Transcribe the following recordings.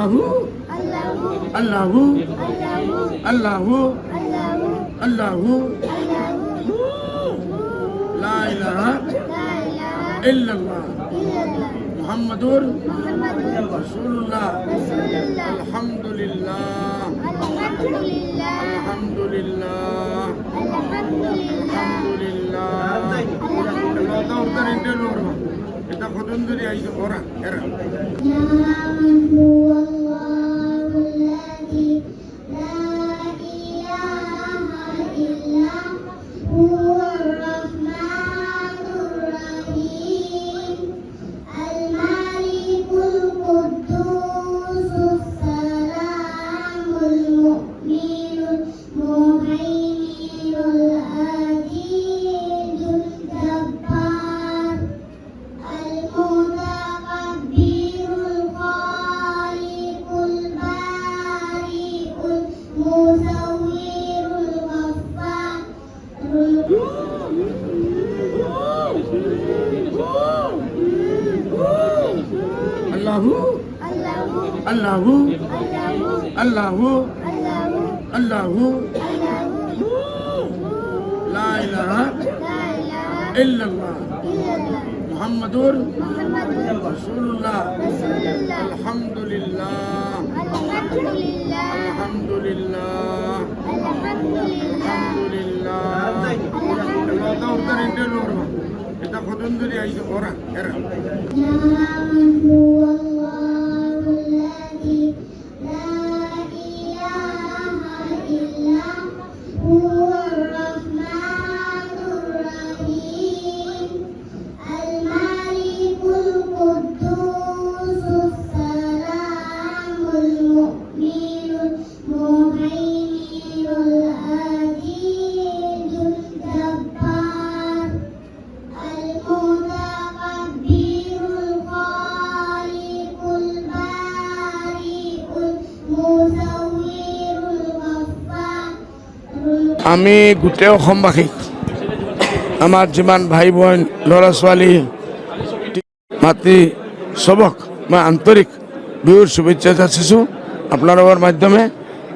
আল্লাহু আল্লাহু আল্লাহু আল্লাহু লা ইলাহা ইল্লাল্লাহ মুহাম্মাদুর রাসূলুল্লাহ আলহামদুলিল্লাহ আলহামদুলিল্লাহ আলহামদুলিল্লাহ এটা কতদিন ধরে আইছে ওরা এরা Allahu Allahu Allahu Allahu La ilaha illallah Muhammadur Rasulullah Alhamdulillah Alhamdulillah Alhamdulillah এটা কতদিন ধরে আইছে ওরা এরা আমি গোটেই অসমবাসীক আমাৰ যিমান ভাই বোন ল'ৰা ছোৱালী মাতৃ চবক মই আন্তৰিক বিহুৰ শুভেচ্ছা যাচিছোঁ আপোনালোকৰ মাধ্যমে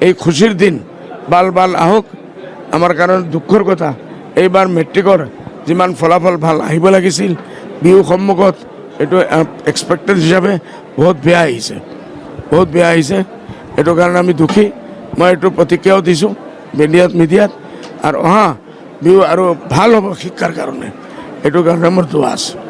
এই খুশিৰ দিন বাল আহক আমাৰ কাৰণে দুখৰ কথা এইবাৰ মেট্ৰিকৰ যিমান ফলাফল ভাল আহিব লাগিছিল বিহু সন্মুখত এইটো এক্সপেক্টেড হিচাপে বহুত বেয়া আহিছে এইটো কাৰণে আমি দুখী মই এইটো প্ৰতিক্ৰিয়াও দিছোঁ মিডিয়াত আৰু অহা বিহু আৰু ভাল হ'ব শিক্ষাৰ কাৰণে এইটো কাৰণে মোৰ দোৱা আছে